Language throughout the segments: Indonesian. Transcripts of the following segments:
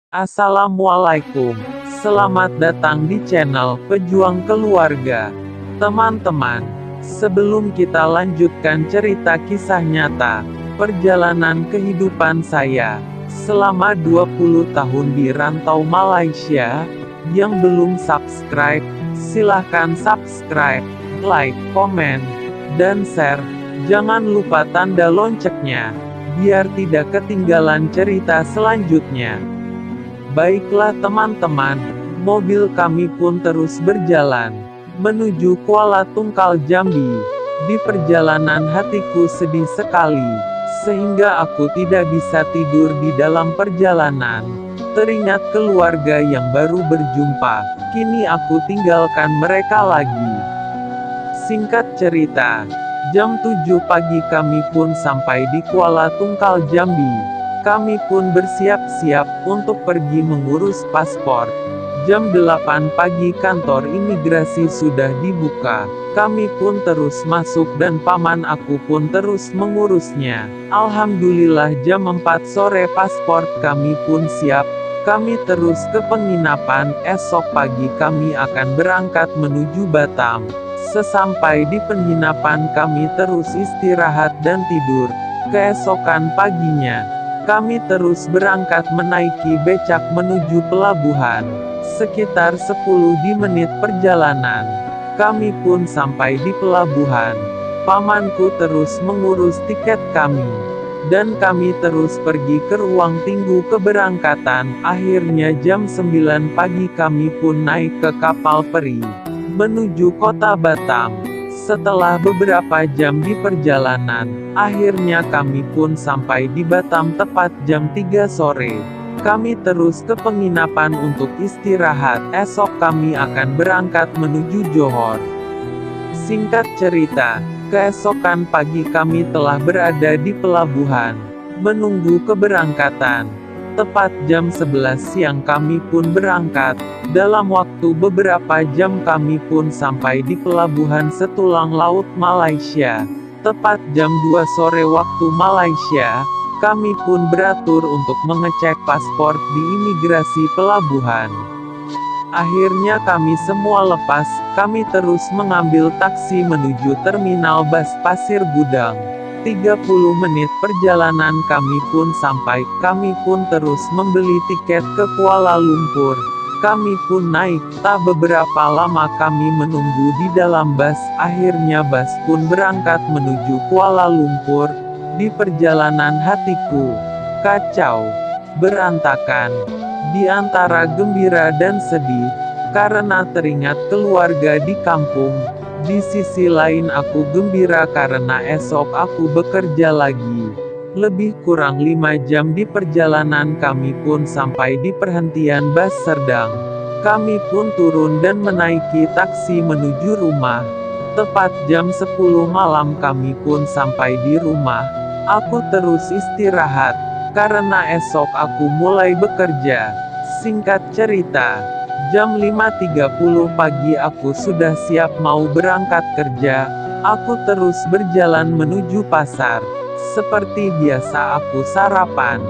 Assalamualaikum. Selamat datang di channel Pejuang Keluarga. Teman-teman, sebelum kita lanjutkan cerita kisah nyata, perjalanan kehidupan saya, selama 20 tahun di rantau Malaysia, yang belum subscribe, silahkan subscribe, like, komen, dan share. Jangan lupa tanda loncengnya, biar tidak ketinggalan cerita selanjutnya. Baiklah teman-teman, mobil kami pun terus berjalan menuju Kuala Tungkal Jambi. Di perjalanan hatiku sedih sekali, sehingga aku tidak bisa tidur di dalam perjalanan. Teringat keluarga yang baru berjumpa, kini aku tinggalkan mereka lagi. Singkat cerita, jam 7 pagi kami pun sampai di Kuala Tungkal Jambi. Kami pun bersiap-siap untuk pergi mengurus paspor. Jam 8 pagi kantor imigrasi sudah dibuka. Kami pun terus masuk dan paman aku pun terus mengurusnya. Alhamdulillah jam 4 sore paspor kami pun siap. Kami terus ke penginapan. Esok pagi kami akan berangkat menuju Batam. Sesampai di penginapan kami terus istirahat dan tidur. Keesokan paginya, kami terus berangkat menaiki becak menuju pelabuhan. Sekitar 10 menit perjalanan, kami pun sampai di pelabuhan. Pamanku terus mengurus tiket kami, dan kami terus pergi ke ruang tunggu keberangkatan. Akhirnya jam 9 pagi kami pun naik ke kapal peri, menuju kota Batam. Setelah beberapa jam di perjalanan, akhirnya kami pun sampai di Batam tepat jam 3 sore. Kami terus ke penginapan untuk istirahat. Esok kami akan berangkat menuju Johor. Singkat cerita, keesokan pagi kami telah berada di pelabuhan, menunggu keberangkatan. Tepat jam 11 siang kami pun berangkat. Dalam waktu beberapa jam kami pun sampai di pelabuhan Setulang Laut Malaysia. Tepat jam 2 sore waktu Malaysia, kami pun beratur untuk mengecek paspor di imigrasi pelabuhan. Akhirnya kami semua lepas, kami terus mengambil taksi menuju terminal bus Pasir Gudang. 30 menit perjalanan kami pun sampai. Kami pun terus membeli tiket ke Kuala Lumpur. Kami pun naik. Tak beberapa lama kami menunggu di dalam bus. Akhirnya bus pun berangkat menuju Kuala Lumpur. Di perjalanan hatiku kacau, berantakan, di antara gembira dan sedih, karena teringat keluarga di kampung. Di sisi lain aku gembira karena esok aku bekerja lagi. Lebih kurang 5 jam di perjalanan kami pun sampai di perhentian bus Serdang. Kami pun turun dan menaiki taksi menuju rumah. Tepat jam 10 malam kami pun sampai di rumah. Aku terus istirahat, karena esok aku mulai bekerja. Singkat cerita, jam 5.30 pagi aku sudah siap mau berangkat kerja. Aku terus berjalan menuju pasar. Seperti biasa aku sarapan.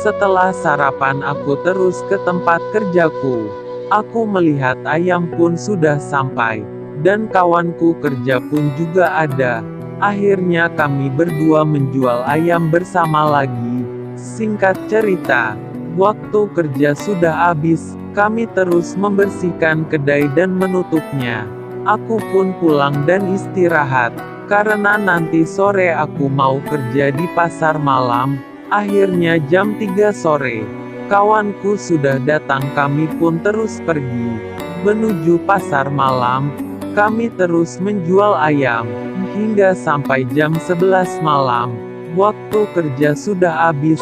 Setelah sarapan aku terus ke tempat kerjaku. Aku melihat ayam pun sudah sampai, dan kawanku kerja pun juga ada. Akhirnya kami berdua menjual ayam bersama lagi. Singkat cerita, waktu kerja sudah habis. Kami terus membersihkan kedai dan menutupnya. Aku pun pulang dan istirahat, karena nanti sore aku mau kerja di pasar malam. Akhirnya jam 3 sore, kawanku sudah datang. Kami pun terus pergi menuju pasar malam. Kami terus menjual ayam, hingga sampai jam 11 malam. Waktu kerja sudah habis.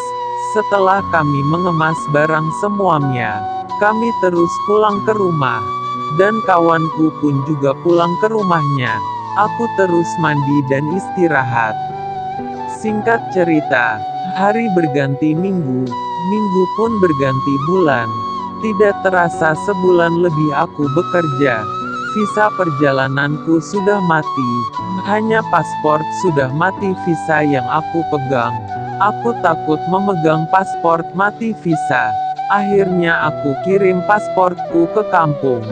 Setelah kami mengemas barang semuanya, kami terus pulang ke rumah, dan kawanku pun juga pulang ke rumahnya. Aku terus mandi dan istirahat. Singkat cerita, hari berganti minggu, minggu pun berganti bulan. Tidak terasa sebulan lebih aku bekerja. Visa perjalananku sudah mati. Hanya paspor sudah mati visa yang aku pegang. Aku takut memegang paspor mati visa. Akhirnya aku kirim pasportku ke kampung.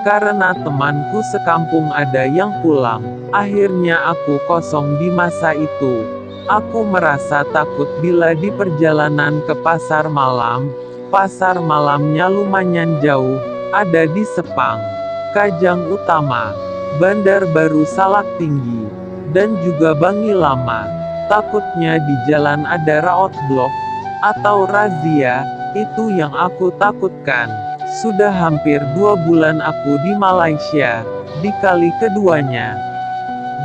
Karena temanku sekampung ada yang pulang, akhirnya aku kosong di masa itu. Aku merasa takut bila di perjalanan ke pasar malam. Pasar malamnya lumayan jauh, ada di Sepang, Kajang Utama, Bandar Baru Salak Tinggi, dan juga Bangi Lama. Takutnya di jalan ada roadblock atau razia, itu yang aku takutkan. Sudah hampir 2 bulan aku di Malaysia, di kali keduanya.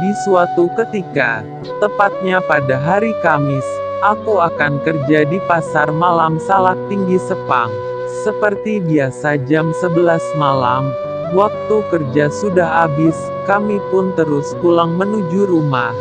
Di suatu ketika, tepatnya pada hari Kamis, aku akan kerja di pasar malam Salak Tinggi Sepang. Seperti biasa jam 11 malam, waktu kerja sudah habis, kami pun terus pulang menuju rumah.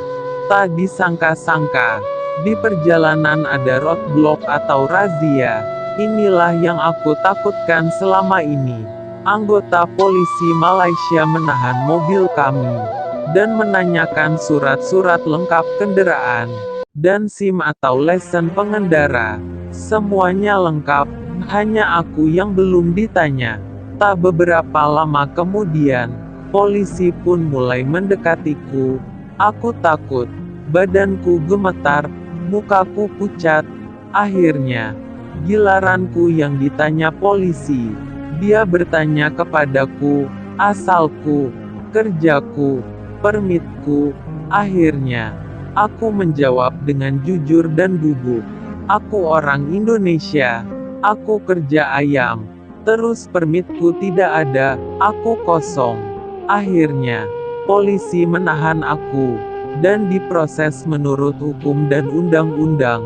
Tak disangka-sangka, di perjalanan ada roadblock atau razia. Inilah yang aku takutkan selama ini. Anggota polisi Malaysia menahan mobil kami dan menanyakan surat-surat lengkap kendaraan dan SIM atau lesen pengendara. Semuanya lengkap, hanya aku yang belum ditanya. Tak beberapa lama kemudian, polisi pun mulai mendekatiku. Aku takut, badanku gemetar, mukaku pucat. Akhirnya, giliranku yang ditanya polisi. Dia bertanya kepadaku, asalku, kerjaku, permitku. Akhirnya, aku menjawab dengan jujur dan gugup. Aku orang Indonesia. Aku kerja ayam. Terus permitku tidak ada, aku kosong. Akhirnya, polisi menahan aku dan diproses menurut hukum dan undang-undang.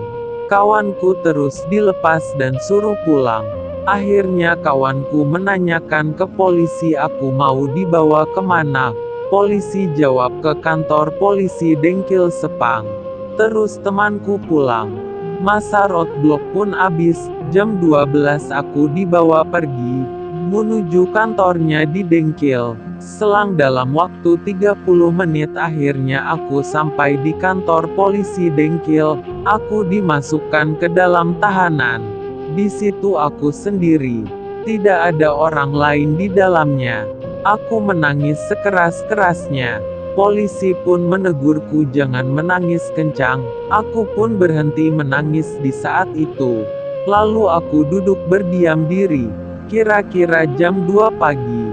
Kawanku terus dilepas dan suruh pulang. Akhirnya kawanku menanyakan ke polisi aku mau dibawa kemana. Polisi jawab ke kantor polisi Dengkil Sepang. Terus temanku pulang. Masa roadblock pun habis, jam 12 aku dibawa pergi, menuju kantornya di Dengkil. Selang dalam waktu 30 menit akhirnya aku sampai di kantor polisi Dengkil. Aku dimasukkan ke dalam tahanan. Di situ aku sendiri. Tidak ada orang lain di dalamnya. Aku menangis sekeras-kerasnya. Polisi pun menegurku jangan menangis kencang. Aku pun berhenti menangis di saat itu. Lalu aku duduk berdiam diri. Kira-kira jam 2 pagi.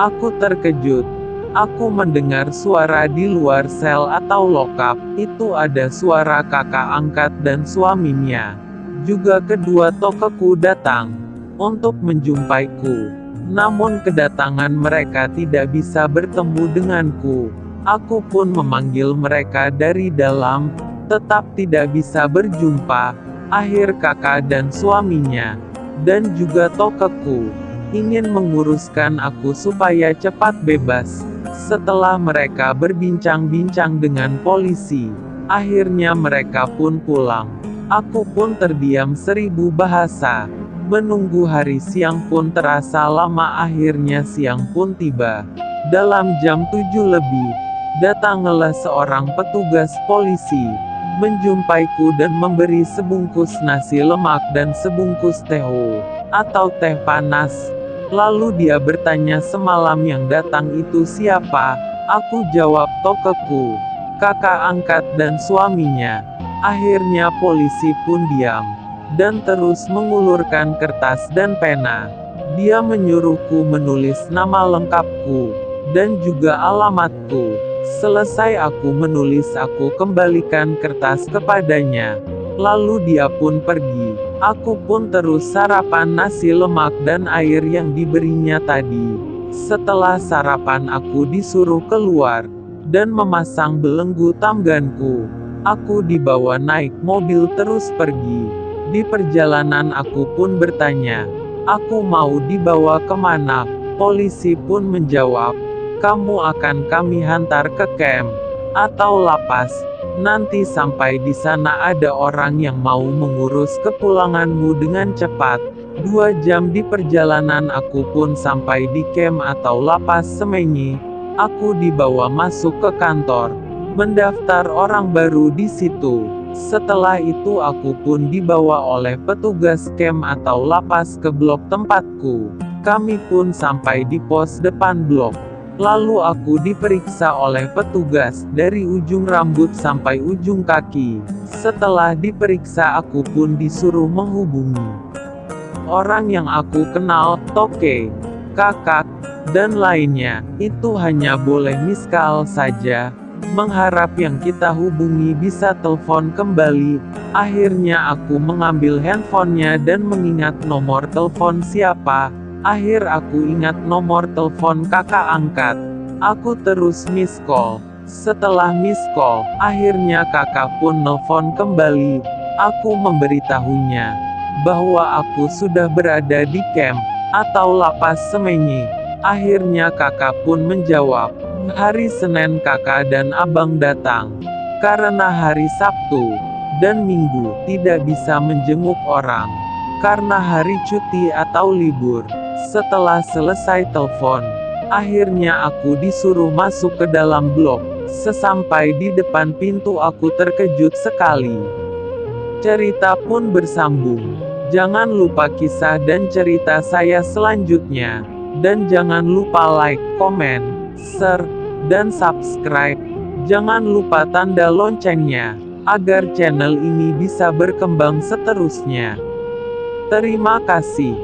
Aku terkejut. Aku mendengar suara di luar sel atau lokap. Itu ada suara kakak angkat dan suaminya. Juga kedua tokoku datang untuk menjumpaiku. Namun kedatangan mereka tidak bisa bertemu denganku. Aku pun memanggil mereka dari dalam, tetap tidak bisa berjumpa. Akhir kakak dan suaminya, dan juga tokoku, ingin menguruskan aku supaya cepat bebas. Setelah mereka berbincang-bincang dengan polisi, akhirnya mereka pun pulang. Aku pun terdiam 1000 bahasa. Menunggu hari siang pun terasa lama. Akhirnya siang pun tiba. Dalam jam 7 lebih, datanglah seorang petugas polisi, menjumpaiku dan memberi sebungkus nasi lemak dan sebungkus teh atau teh panas. Lalu dia bertanya semalam yang datang itu siapa? Aku jawab tokoku, kakak angkat dan suaminya. Akhirnya polisi pun diam, dan terus mengulurkan kertas dan pena. Dia menyuruhku menulis nama lengkapku, dan juga alamatku. Selesai aku menulis, aku kembalikan kertas kepadanya. Lalu dia pun pergi. Aku pun terus sarapan nasi lemak dan air yang diberinya tadi. Setelah sarapan aku disuruh keluar, dan memasang belenggu tangganku. Aku dibawa naik mobil terus pergi. Di perjalanan aku pun bertanya, aku mau dibawa kemana? Polisi pun menjawab, kamu akan kami hantar ke camp atau lapas. Nanti sampai di sana ada orang yang mau mengurus kepulanganmu dengan cepat. 2 jam di perjalanan aku pun sampai di camp atau lapas Semenyi. Aku dibawa masuk ke kantor, mendaftar orang baru di situ. Setelah itu aku pun dibawa oleh petugas camp atau lapas ke blok tempatku. Kami pun sampai di pos depan blok. Lalu aku diperiksa oleh petugas dari ujung rambut sampai ujung kaki. Setelah diperiksa aku pun disuruh menghubungi orang yang aku kenal, Toke, Kakak, dan lainnya. Itu hanya boleh miss call saja. Mengharap yang kita hubungi bisa telepon kembali. Akhirnya aku mengambil handphonenya dan mengingat nomor telepon siapa. Akhir aku ingat nomor telepon kakak angkat. Aku terus miss call. Setelah miss call, akhirnya kakak pun nelpon kembali. Aku memberitahunya bahwa aku sudah berada di camp atau lapas Semenyi. Akhirnya kakak pun menjawab, hari Senin kakak dan abang datang. Karena hari Sabtu dan Minggu tidak bisa menjenguk orang. Karena hari cuti atau libur. Setelah selesai telepon, akhirnya aku disuruh masuk ke dalam blok. Sesampai di depan pintu aku terkejut sekali. Cerita pun bersambung. Jangan lupa kisah dan cerita saya selanjutnya. Dan jangan lupa like, komen, share, dan subscribe. Jangan lupa tanda loncengnya, agar channel ini bisa berkembang seterusnya. Terima kasih.